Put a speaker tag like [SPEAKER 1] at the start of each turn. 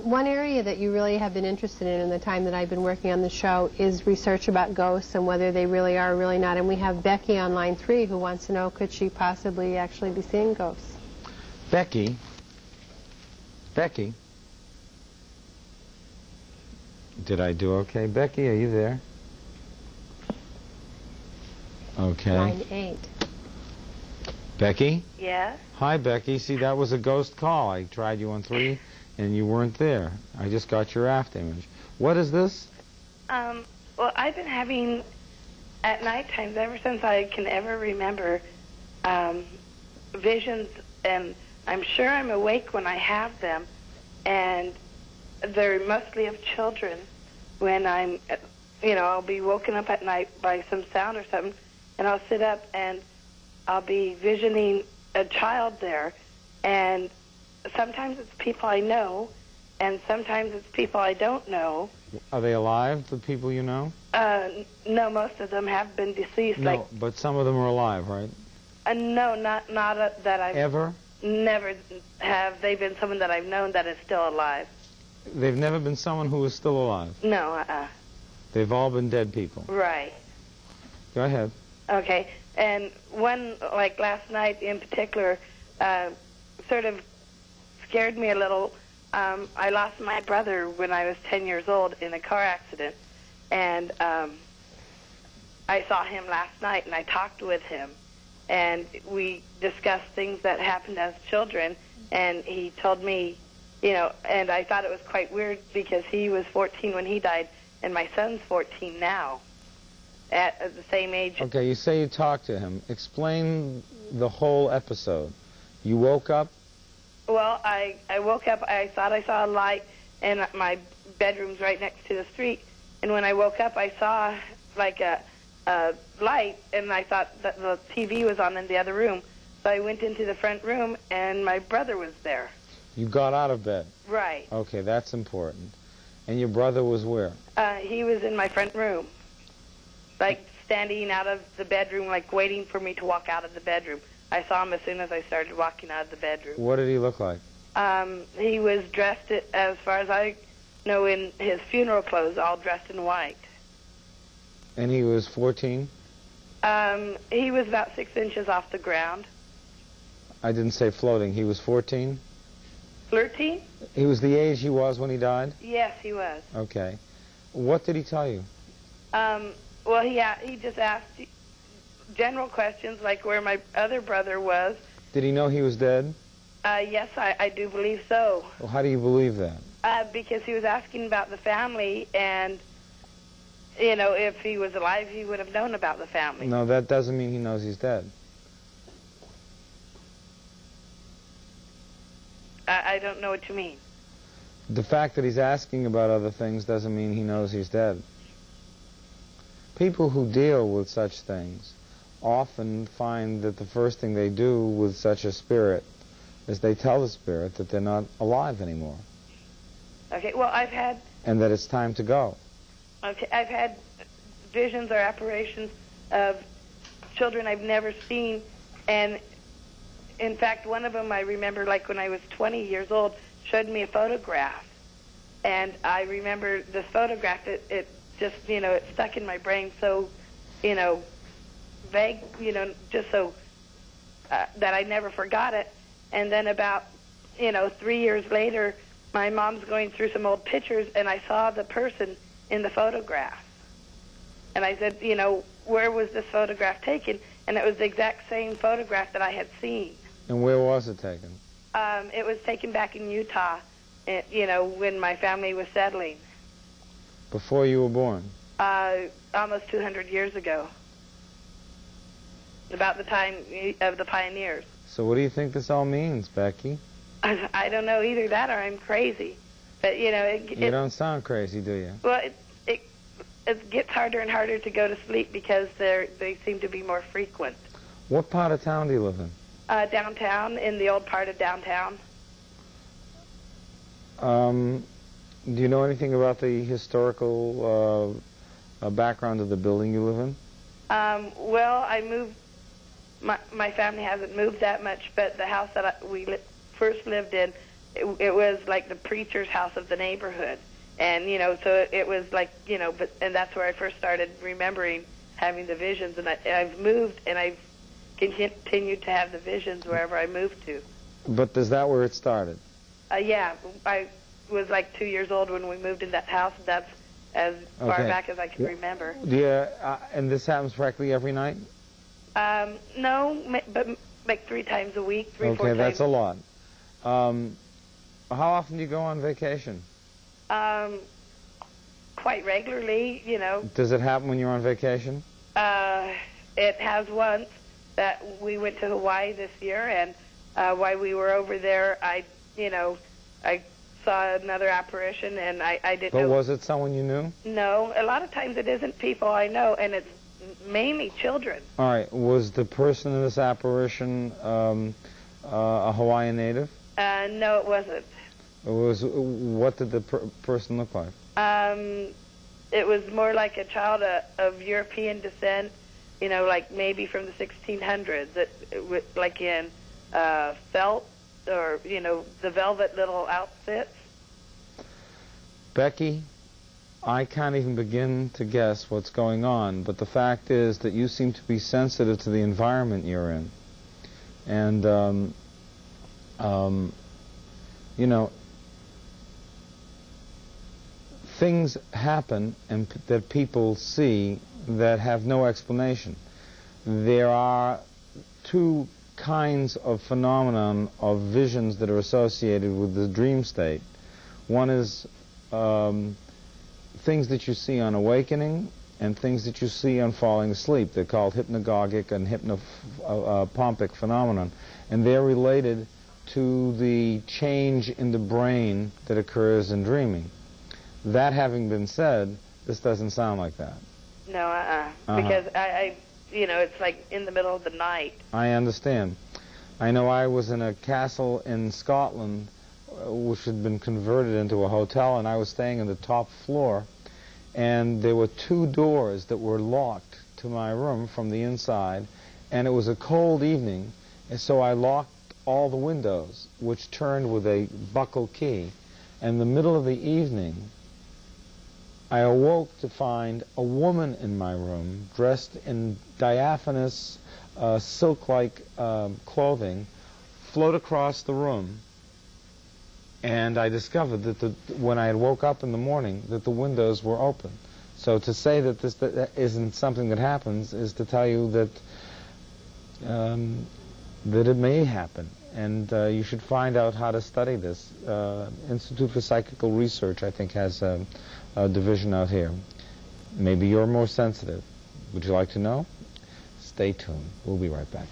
[SPEAKER 1] One area that you really have been interested in the time that I've been working on the show is research about ghosts and whether they really are or really not. And we have Becky on line 3 who wants to know, could she possibly actually be seeing ghosts?
[SPEAKER 2] Becky? Becky? Did I do okay? Becky, are you there? Okay.
[SPEAKER 1] Line 8.
[SPEAKER 2] Becky?
[SPEAKER 3] Yes?
[SPEAKER 2] Hi, Becky. See, that was a ghost call. I tried you on 3, and you weren't there. I just got your aft image. What is this?
[SPEAKER 3] Well, I've been having, at night times, ever since I can ever remember, visions, and I'm sure I'm awake when I have them, and they're mostly of children. When I'm, I'll be woken up at night by some sound or something, and I'll sit up and I'll be visioning a child there, and sometimes it's people I know, and sometimes it's people I don't know.
[SPEAKER 2] Are they alive, the people you know?
[SPEAKER 3] No, most of them have been deceased.
[SPEAKER 2] No, but some of them are alive, right?
[SPEAKER 3] No, not that I've...
[SPEAKER 2] Ever?
[SPEAKER 3] Never have they been someone that I've known that is still alive.
[SPEAKER 2] They've never been someone who is still alive?
[SPEAKER 3] No,
[SPEAKER 2] They've all been dead people?
[SPEAKER 3] Right.
[SPEAKER 2] Go ahead.
[SPEAKER 3] Okay, and one, like last night in particular, sort of scared me a little. I lost my brother when I was 10 years old in a car accident, and I saw him last night, and I talked with him, and we discussed things that happened as children, and he told me, and I thought it was quite weird because he was 14 when he died, and my son's 14 now, at the same age.
[SPEAKER 2] Okay, you say you talked to him. Explain the whole episode. You woke up?
[SPEAKER 3] Well, I woke up, I thought I saw a light, and my bedroom's right next to the street, and when I woke up, I saw like a light, and I thought that the TV was on in the other room, so I went into the front room, and my brother was there.
[SPEAKER 2] You got out of bed?
[SPEAKER 3] Right.
[SPEAKER 2] Okay, that's important. And your brother was where?
[SPEAKER 3] He was in my front room, like standing out of the bedroom, like waiting for me to walk out of the bedroom. I saw him as soon as I started walking out of the bedroom.
[SPEAKER 2] What did he look like?
[SPEAKER 3] He was dressed, as far as I know, in his funeral clothes, all dressed in white.
[SPEAKER 2] And he was 14?
[SPEAKER 3] He was about 6 inches off the ground.
[SPEAKER 2] I didn't say floating. He was 14?
[SPEAKER 3] Flirting?
[SPEAKER 2] He was the age he was when he died?
[SPEAKER 3] Yes, he was.
[SPEAKER 2] Okay. What did he tell you?
[SPEAKER 3] Well, he just asked general questions, like where my other brother was.
[SPEAKER 2] Did he know he was dead?
[SPEAKER 3] Yes, I do believe so.
[SPEAKER 2] Well, how do you believe that?
[SPEAKER 3] Because he was asking about the family, and, if he was alive, he would have known about the family.
[SPEAKER 2] No, that doesn't mean he knows he's dead.
[SPEAKER 3] I don't know what you mean.
[SPEAKER 2] The fact that he's asking about other things doesn't mean he knows he's dead. People who deal with such things often find that the first thing they do with such a spirit is they tell the spirit that they're not alive anymore.
[SPEAKER 3] Okay, well, I've had...
[SPEAKER 2] And that it's time to go.
[SPEAKER 3] Okay, I've had visions or apparitions of children I've never seen, and in fact, one of them I remember, like when I was 20 years old, showed me a photograph, and I remember the photograph, it just, it stuck in my brain so, vague, just so that I never forgot it. And then about, 3 years later, my mom's going through some old pictures, and I saw the person in the photograph. And I said, where was this photograph taken? And it was the exact same photograph that I had seen.
[SPEAKER 2] And where was it taken?
[SPEAKER 3] It was taken back in Utah, when my family was settling.
[SPEAKER 2] Before you were born?
[SPEAKER 3] Almost 200 years ago. About the time of the pioneers.
[SPEAKER 2] So what do you think this all means, Becky?
[SPEAKER 3] I don't know, either that or I'm crazy. But,
[SPEAKER 2] you don't sound crazy, do you?
[SPEAKER 3] Well, it gets harder and harder to go to sleep because they seem to be more frequent.
[SPEAKER 2] What part of town do you live in?
[SPEAKER 3] Downtown, in the old part of downtown.
[SPEAKER 2] Do you know anything about the historical background of the building you live in?
[SPEAKER 3] Well, I moved. My family hasn't moved that much, but the house that we first lived in it was like the preacher's house of the neighborhood. And, you know, so it was like, you know, and that's where I first started remembering having the visions. And I've moved, and I've continued to have the visions wherever I moved to.
[SPEAKER 2] But is that where it started?
[SPEAKER 3] Yeah, I was like 2 years old when we moved in that house. That's as far back as I can remember.
[SPEAKER 2] Yeah, and this happens practically every night?
[SPEAKER 3] No, but like 3 times a week, 4 times.
[SPEAKER 2] Okay, that's a lot. How often do you go on vacation?
[SPEAKER 3] Quite regularly, you know.
[SPEAKER 2] Does it happen when you're on vacation?
[SPEAKER 3] It has once that we went to Hawaii this year, and while we were over there, I saw another apparition, and I didn't know.
[SPEAKER 2] But was it someone you knew?
[SPEAKER 3] No, a lot of times it isn't people I know, and it's mainly children.
[SPEAKER 2] All right. Was the person in this apparition a Hawaiian native?
[SPEAKER 3] No, it wasn't.
[SPEAKER 2] What did the person look like?
[SPEAKER 3] It was more like a child of European descent, you know, like maybe from the 1600s, like in felt or, you know, the velvet little outfits.
[SPEAKER 2] Becky, I can't even begin to guess what's going on, but the fact is that you seem to be sensitive to the environment you're in. And, you know, things happen and that people see that have no explanation. There are 2 kinds of phenomenon of visions that are associated with the dream state. One is things that you see on awakening and things that you see on falling asleep. They're called hypnagogic and hypnopompic phenomenon, and they're related to the change in the brain that occurs in dreaming. That having been said, this doesn't sound like that.
[SPEAKER 3] No, because I, you know, it's like in the middle of the night.
[SPEAKER 2] I understand. I know I was in a castle in Scotland which had been converted into a hotel, and I was staying on the top floor, and there were 2 doors that were locked to my room from the inside, and it was a cold evening, and so I locked all the windows, which turned with a buckle key. In the middle of the evening, I awoke to find a woman in my room dressed in diaphanous silk-like clothing float across the room, and I discovered that when I had woke up in the morning that the windows were open. So to say that this isn't something that happens is to tell you that that it may happen, and you should find out how to study this. Institute for Psychical Research, I think, has a division out here. Maybe you're more sensitive. Would you like to know? Stay tuned. We'll be right back.